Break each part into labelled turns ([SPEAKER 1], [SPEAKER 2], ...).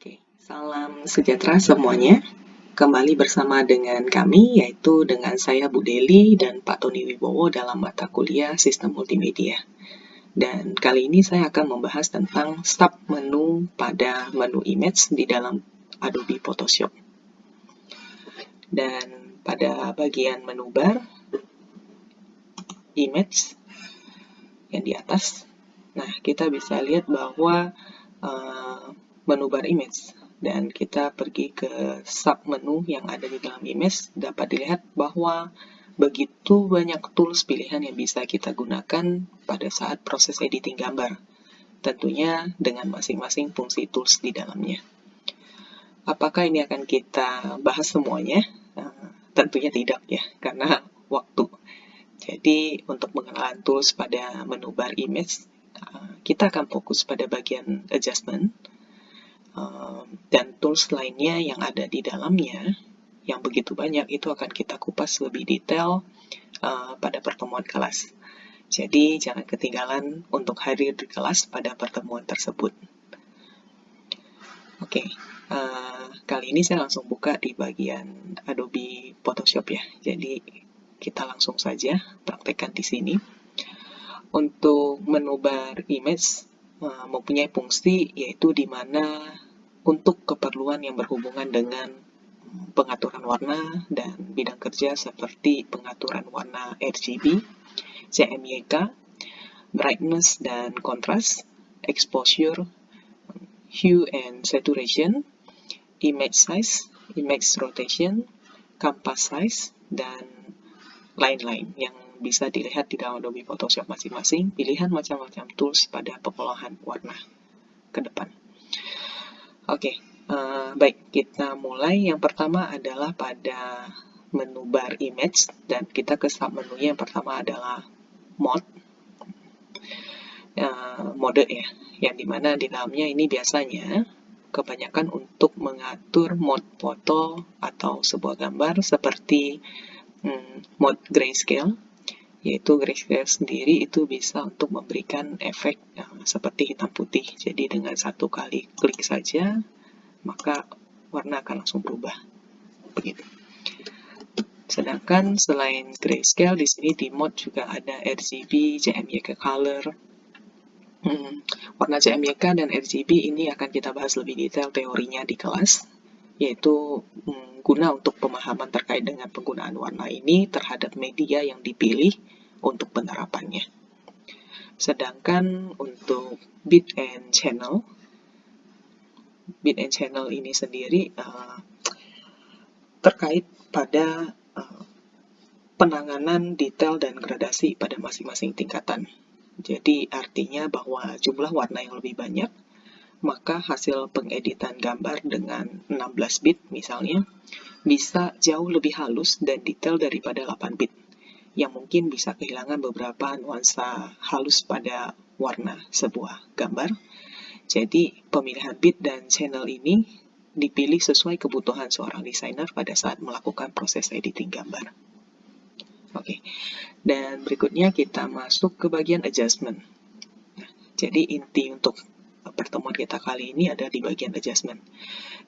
[SPEAKER 1] Oke, salam sejahtera semuanya. Kembali bersama dengan kami, yaitu dengan saya Bu Deli dan Pak Tony Wibowo dalam mata kuliah Sistem Multimedia. Dan kali ini saya akan membahas tentang sub menu pada menu image di dalam Adobe Photoshop. Dan pada bagian menu bar, image yang di atas, nah kita bisa lihat bahwa menu bar image, dan kita pergi ke sub menu yang ada di dalam image, dapat dilihat bahwa begitu banyak tools pilihan yang bisa kita gunakan pada saat proses editing gambar, tentunya dengan masing-masing fungsi tools di dalamnya. Apakah ini akan kita bahas semuanya? Tentunya tidak ya, karena waktu. Jadi untuk mengenal tools pada menu bar image, kita akan fokus pada bagian adjustment, dan tools lainnya yang ada di dalamnya yang begitu banyak itu akan kita kupas lebih detail pada pertemuan kelas. Jadi jangan ketinggalan untuk hadir di kelas pada pertemuan tersebut. Oke, kali ini saya langsung buka di bagian Adobe Photoshop ya. Jadi kita langsung saja praktekkan di sini. Untuk menu bar image mempunyai fungsi yaitu di mana untuk keperluan yang berhubungan dengan pengaturan warna dan bidang kerja seperti pengaturan warna RGB, CMYK, brightness dan contrast, exposure, hue and saturation, image size, image rotation, canvas size, dan lain-lain yang bisa dilihat di dalam Adobe Photoshop masing-masing, pilihan macam-macam tools pada pengolahan warna ke depan. Oke, baik, kita mulai. Yang pertama adalah pada menu bar image, dan kita ke sub menunya. Yang pertama adalah mode, mode ya, yang dimana di dalamnya ini biasanya kebanyakan untuk mengatur mode foto atau sebuah gambar seperti mode grayscale, yaitu grayscale sendiri itu bisa untuk memberikan efek seperti hitam putih. Jadi dengan satu kali klik saja, maka warna akan langsung berubah. Begitu. Sedangkan selain grayscale, di sini di mode juga ada RGB, CMYK color. Warna CMYK dan RGB ini akan kita bahas lebih detail teorinya di kelas, yaitu guna untuk pemahaman terkait dengan penggunaan warna ini terhadap media yang dipilih untuk penerapannya. Sedangkan untuk bit and channel ini sendiri terkait pada penanganan detail dan gradasi pada masing-masing tingkatan. Jadi artinya bahwa jumlah warna yang lebih banyak, maka hasil pengeditan gambar dengan 16 bit misalnya bisa jauh lebih halus dan detail daripada 8 bit, yang mungkin bisa kehilangan beberapa nuansa halus pada warna sebuah gambar. Jadi pemilihan bit dan channel ini dipilih sesuai kebutuhan seorang desainer pada saat melakukan proses editing gambar. Oke, dan berikutnya kita masuk ke bagian adjustment. Nah, jadi inti untuk pertemuan kita kali ini ada di bagian adjustment.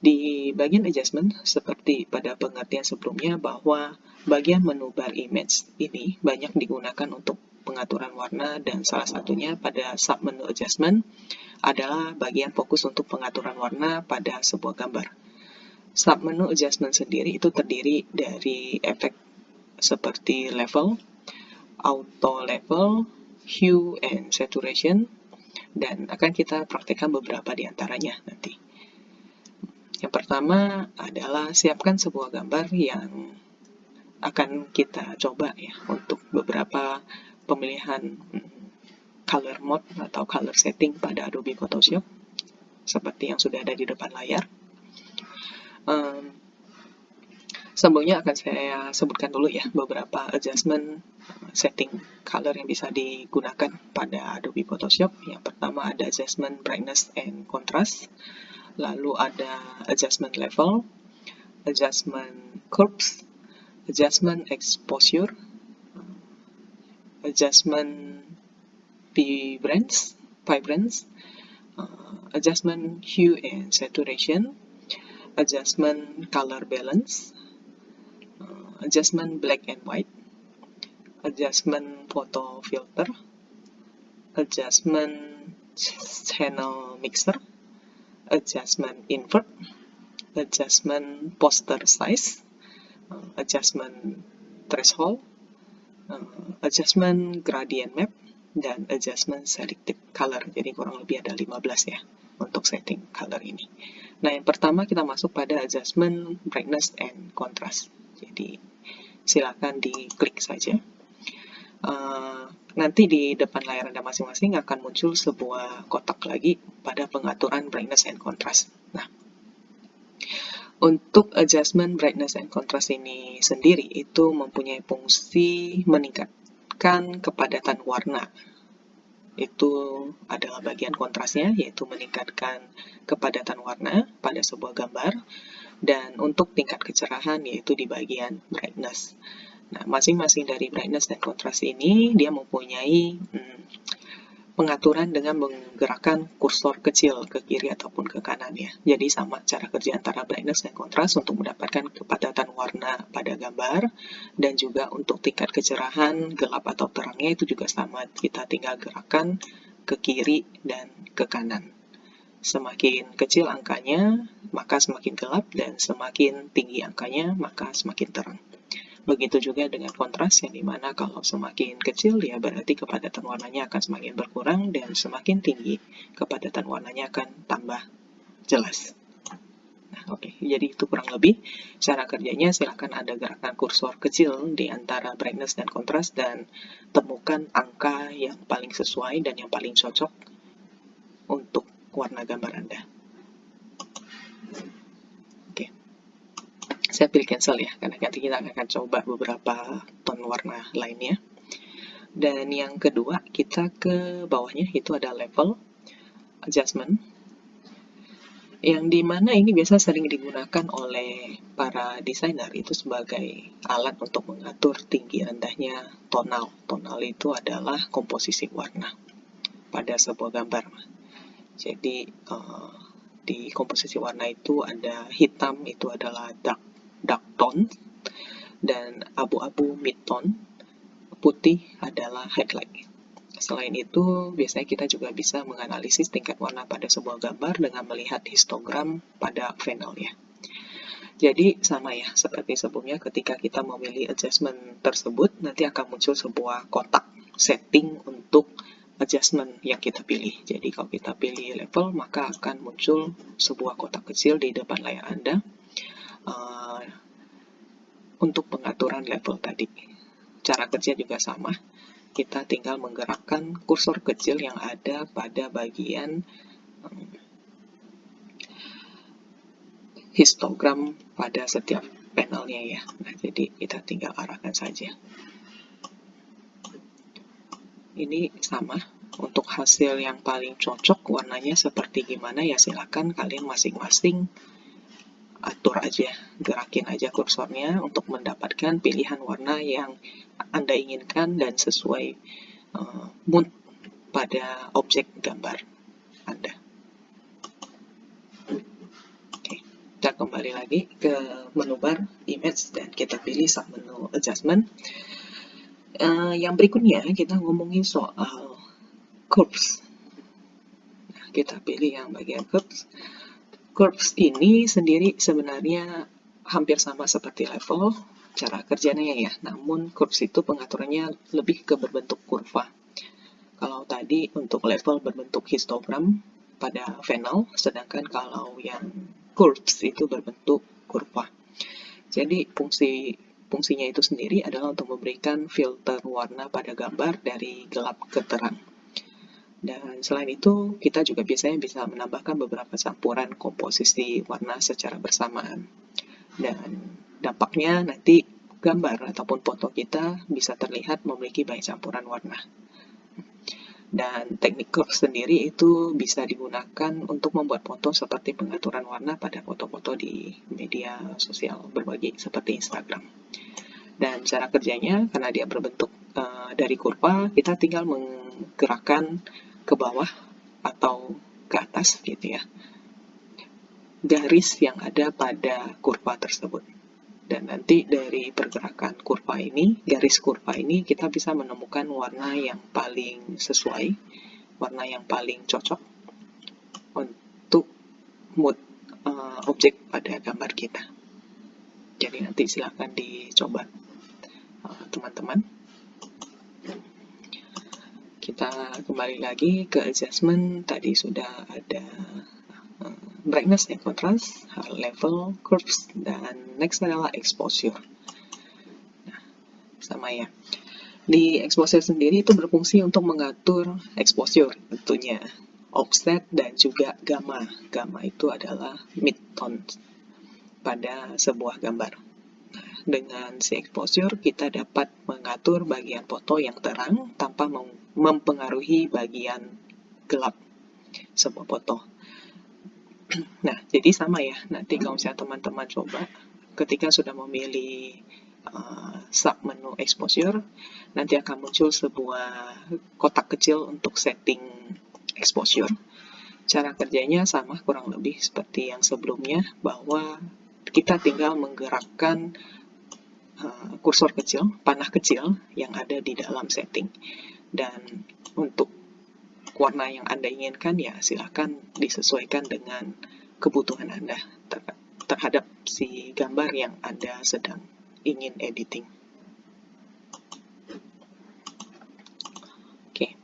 [SPEAKER 1] Di bagian adjustment, seperti pada pengertian sebelumnya, bahwa bagian menu bar image ini banyak digunakan untuk pengaturan warna, dan salah satunya pada sub menu adjustment adalah bagian fokus untuk pengaturan warna pada sebuah gambar. Sub menu adjustment sendiri itu terdiri dari efek seperti level, auto level, hue and saturation, dan akan kita praktekkan beberapa di antaranya nanti. Yang pertama adalah siapkan sebuah gambar yang akan kita coba ya untuk beberapa pemilihan color mode atau color setting pada Adobe Photoshop seperti yang sudah ada di depan layar. Sebelumnya akan saya sebutkan dulu ya beberapa adjustment setting color yang bisa digunakan pada Adobe Photoshop. Yang pertama ada adjustment brightness and contrast, lalu ada adjustment level, adjustment curves, adjustment exposure, adjustment vibrance, adjustment hue and saturation, adjustment color balance, adjustment black and white, adjustment photo filter, adjustment channel mixer, adjustment invert, adjustment poster size, adjustment threshold, adjustment gradient map, dan adjustment selective color. Jadi kurang lebih ada 15 ya untuk setting color ini. Nah, yang pertama kita masuk pada adjustment brightness and contrast. Jadi silakan diklik saja. Nanti di depan layar Anda masing-masing akan muncul sebuah kotak lagi pada pengaturan brightness and contrast. Nah, untuk adjustment brightness and contrast ini sendiri itu mempunyai fungsi meningkatkan kepadatan warna. Itu adalah bagian kontrasnya, yaitu meningkatkan kepadatan warna pada sebuah gambar. Dan untuk tingkat kecerahan yaitu di bagian brightness. Nah, masing-masing dari brightness dan kontras ini dia mempunyai pengaturan dengan menggerakkan kursor kecil ke kiri ataupun ke kanan ya. Jadi sama cara kerja antara brightness dan kontras untuk mendapatkan kepadatan warna pada gambar, dan juga untuk tingkat kecerahan gelap atau terangnya itu juga sama. Kita tinggal gerakkan ke kiri dan ke kanan. Semakin kecil angkanya, maka semakin gelap, dan semakin tinggi angkanya, maka semakin terang. Begitu juga dengan kontras, yang dimana kalau semakin kecil ya berarti kepadatan warnanya akan semakin berkurang, dan semakin tinggi kepadatan warnanya akan tambah jelas. Nah, oke. Jadi itu kurang lebih cara kerjanya. Silakan Anda gerakan kursor kecil di antara brightness dan kontras dan temukan angka yang paling sesuai dan yang paling cocok untuk warna gambar Anda. Oke. Saya pilih cancel ya, karena nanti kita akan coba beberapa tone warna lainnya. Dan yang kedua, kita ke bawahnya, itu ada level adjustment, yang dimana ini biasa sering digunakan oleh para desainer itu sebagai alat untuk mengatur tinggi rendahnya tonal. Tonal itu adalah komposisi warna pada sebuah gambar. Jadi di komposisi warna itu ada hitam, itu adalah dark tone, dan abu-abu mid tone, putih adalah highlight. Selain itu, biasanya kita juga bisa menganalisis tingkat warna pada sebuah gambar dengan melihat histogram pada panelnya. Jadi sama ya, seperti sebelumnya ketika kita memilih adjustment tersebut, nanti akan muncul sebuah kotak setting untuk adjustment yang kita pilih. Jadi kalau kita pilih level, maka akan muncul sebuah kotak kecil di depan layar Anda untuk pengaturan level tadi. Cara kerja juga sama. Kita tinggal menggerakkan kursor kecil yang ada pada bagian histogram pada setiap panelnya ya. Nah, jadi kita tinggal arahkan saja. Ini sama, untuk hasil yang paling cocok warnanya seperti gimana ya silakan kalian masing-masing atur aja, gerakin aja kursornya untuk mendapatkan pilihan warna yang Anda inginkan dan sesuai mood pada objek gambar Anda. Oke, kita kembali lagi ke menu bar image dan kita pilih sub menu adjustment. Yang berikutnya kita ngomongin soal curves. Nah, kita pilih yang bagian curves. Curves ini sendiri sebenarnya hampir sama seperti level cara kerjanya ya, namun curves itu pengaturannya lebih ke berbentuk kurva. Kalau tadi untuk level berbentuk histogram pada panel, sedangkan kalau yang curves itu berbentuk kurva. Jadi fungsinya itu sendiri adalah untuk memberikan filter warna pada gambar dari gelap ke terang. Dan selain itu, kita juga biasanya bisa menambahkan beberapa campuran komposisi warna secara bersamaan. Dan dampaknya nanti gambar ataupun foto kita bisa terlihat memiliki banyak campuran warna. Dan teknik curve sendiri itu bisa digunakan untuk membuat foto seperti pengaturan warna pada foto-foto di media sosial berbagi seperti Instagram. Dan cara kerjanya, karena dia berbentuk dari kurva, kita tinggal menggerakkan ke bawah atau ke atas jelas gitu ya, garis yang ada pada kurva tersebut. Dan nanti dari pergerakan kurva ini, garis kurva ini, kita bisa menemukan warna yang paling sesuai, warna yang paling cocok untuk mood objek pada gambar kita. Jadi nanti silahkan dicoba teman-teman. Kita kembali lagi ke adjustment. Tadi sudah ada brightness and contrast, level, curves, dan next adalah exposure. Nah, sama ya. Di exposure sendiri itu berfungsi untuk mengatur exposure tentunya, offset, dan juga gamma. Gamma itu adalah midtone pada sebuah gambar. Nah, dengan si exposure kita dapat mengatur bagian foto yang terang tanpa mempengaruhi bagian gelap sebuah foto. Nah, jadi sama ya, nanti kalau misalnya teman-teman coba, ketika sudah memilih sub menu exposure, nanti akan muncul sebuah kotak kecil untuk setting exposure. Cara kerjanya sama kurang lebih seperti yang sebelumnya, bahwa kita tinggal menggerakkan kursor kecil, panah kecil yang ada di dalam setting. Dan untuk warna yang Anda inginkan ya silakan disesuaikan dengan kebutuhan Anda terhadap si gambar yang Anda sedang ingin editing. Oke.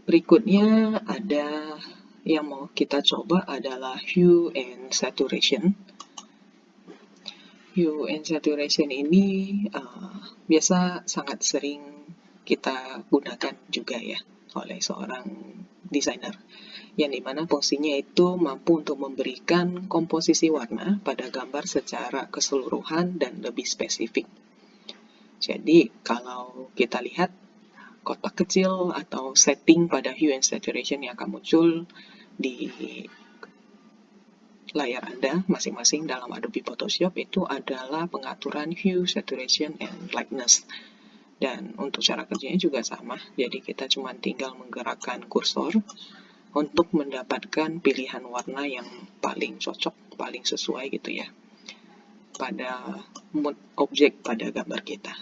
[SPEAKER 1] Berikutnya ada yang mau kita coba adalah hue and saturation. Hue and saturation ini biasa sangat sering kita gunakan juga ya oleh seorang desainer, yang dimana fungsinya itu mampu untuk memberikan komposisi warna pada gambar secara keseluruhan dan lebih spesifik. Jadi kalau kita lihat kotak kecil atau setting pada hue and saturation yang akan muncul di layar Anda masing-masing dalam Adobe Photoshop itu adalah pengaturan hue, saturation, and lightness. Dan untuk cara kerjanya juga sama, jadi kita cuma tinggal menggerakkan kursor untuk mendapatkan pilihan warna yang paling cocok, paling sesuai gitu ya, pada mood objek pada gambar kita.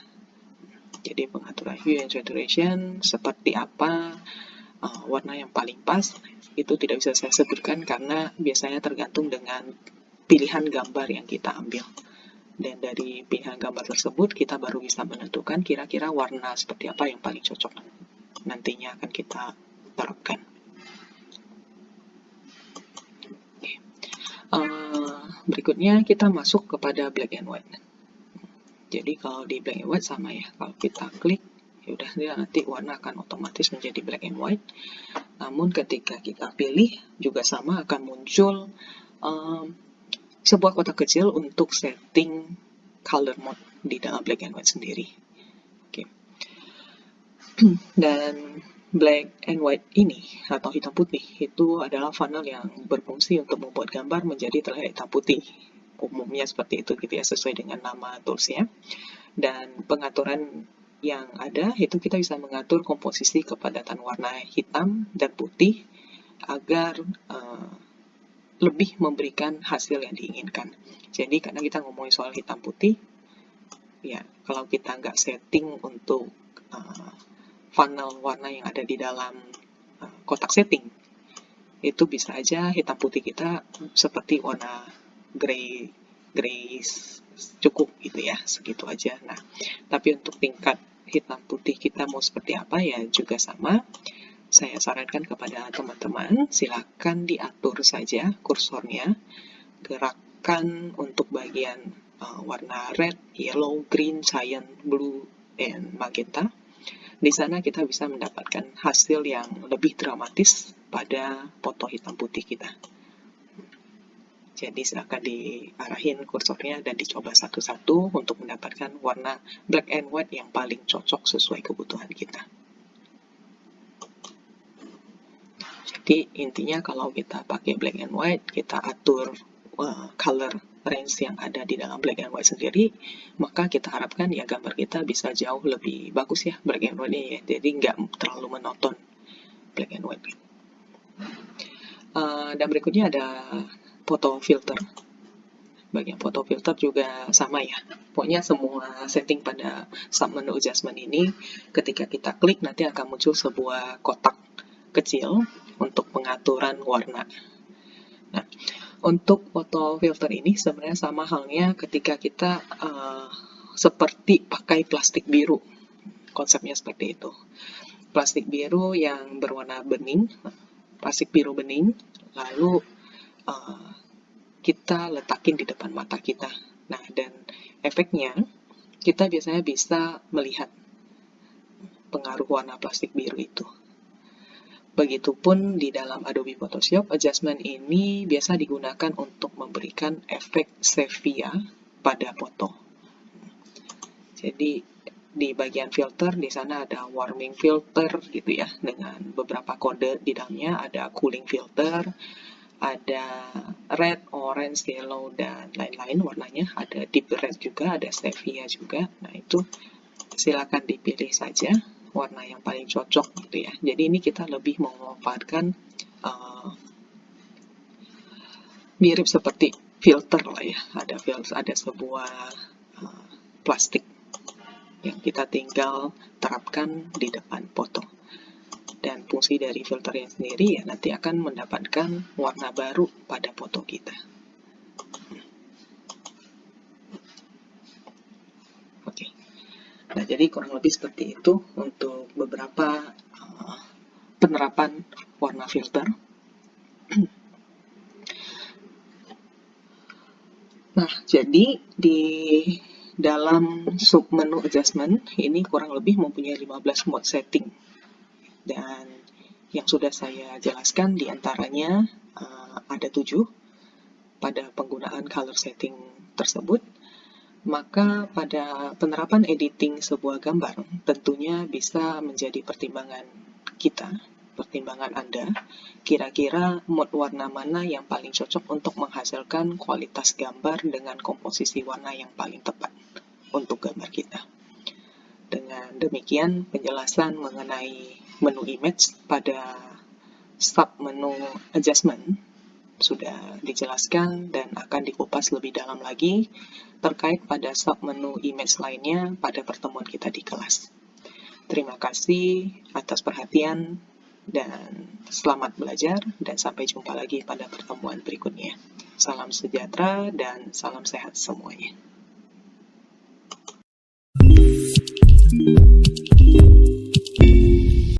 [SPEAKER 1] Jadi pengaturan hue and saturation seperti apa, warna yang paling pas, itu tidak bisa saya sebutkan karena biasanya tergantung dengan pilihan gambar yang kita ambil. Dan dari pilihan gambar tersebut kita baru bisa menentukan kira-kira warna seperti apa yang paling cocok nantinya akan kita terapkan. Oke. Berikutnya kita masuk kepada black and white. Jadi kalau di black and white sama ya, kalau kita klik ya udah dia nanti warna akan otomatis menjadi black and white. Namun ketika kita pilih juga sama akan muncul sebuah kotak kecil untuk setting color mode di dalam black and white sendiri. Oke. Dan black and white ini atau hitam putih itu adalah funnel yang berfungsi untuk membuat gambar menjadi terlihat hitam putih. Umumnya seperti itu gitu ya, sesuai dengan nama toolsnya. Dan pengaturan yang ada itu kita bisa mengatur komposisi kepadatan warna hitam dan putih agar lebih memberikan hasil yang diinginkan. Jadi karena kita ngomongin soal hitam putih, ya kalau kita nggak setting untuk funnel warna yang ada di dalam kotak setting, itu bisa aja hitam putih kita seperti warna grey cukup gitu ya, segitu aja. Nah, tapi untuk tingkat hitam putih kita mau seperti apa ya juga sama. Saya sarankan kepada teman-teman, silakan diatur saja kursornya, gerakkan untuk bagian warna red, yellow, green, cyan, blue, and magenta. Di sana kita bisa mendapatkan hasil yang lebih dramatis pada foto hitam putih kita. Jadi silakan diarahin kursornya dan dicoba satu-satu untuk mendapatkan warna black and white yang paling cocok sesuai kebutuhan kita. Jadi intinya kalau kita pakai black and white, kita atur color range yang ada di dalam black and white sendiri, maka kita harapkan ya gambar kita bisa jauh lebih bagus ya black and white ini ya. Jadi nggak terlalu monoton black and white. Dan berikutnya ada photo filter. Bagian photo filter juga sama ya. Pokoknya semua setting pada submenu adjustment ini, ketika kita klik nanti akan muncul sebuah kotak kecil untuk pengaturan warna. Nah, untuk photo filter ini sebenarnya sama halnya ketika kita seperti pakai plastik biru. Konsepnya seperti itu. Plastik biru yang berwarna bening, plastik biru bening, lalu kita letakin di depan mata kita. Nah, dan efeknya kita biasanya bisa melihat pengaruh warna plastik biru itu. Begitupun di dalam Adobe Photoshop, adjustment ini biasa digunakan untuk memberikan efek sepia pada foto. Jadi di bagian filter, di sana ada warming filter gitu ya, dengan beberapa kode di dalamnya, ada cooling filter, ada red, orange, yellow, dan lain-lain warnanya, ada deep red juga, ada sepia juga. Nah, itu silakan dipilih saja warna yang paling cocok gitu ya. Jadi ini kita lebih memanfaatkan mirip seperti filter lah ya. Ada sebuah plastik yang kita tinggal terapkan di depan foto. Dan fungsi dari filternya sendiri ya nanti akan mendapatkan warna baru pada foto kita. Oke. Nah, jadi kurang lebih seperti itu untuk beberapa penerapan warna filter. Nah, jadi di dalam submenu adjustment ini kurang lebih mempunyai 15 mode setting. Dan yang sudah saya jelaskan diantaranya ada 7 pada penggunaan color setting tersebut. Maka pada penerapan editing sebuah gambar tentunya bisa menjadi pertimbangan kita, pertimbangan Anda, kira-kira mode warna mana yang paling cocok untuk menghasilkan kualitas gambar dengan komposisi warna yang paling tepat untuk gambar kita. Dengan demikian, penjelasan mengenai menu image pada submenu adjustment sudah dijelaskan dan akan dikupas lebih dalam lagi terkait pada submenu image lainnya pada pertemuan kita di kelas. Terima kasih atas perhatian dan selamat belajar dan sampai jumpa lagi pada pertemuan berikutnya. Salam sejahtera dan salam sehat semuanya.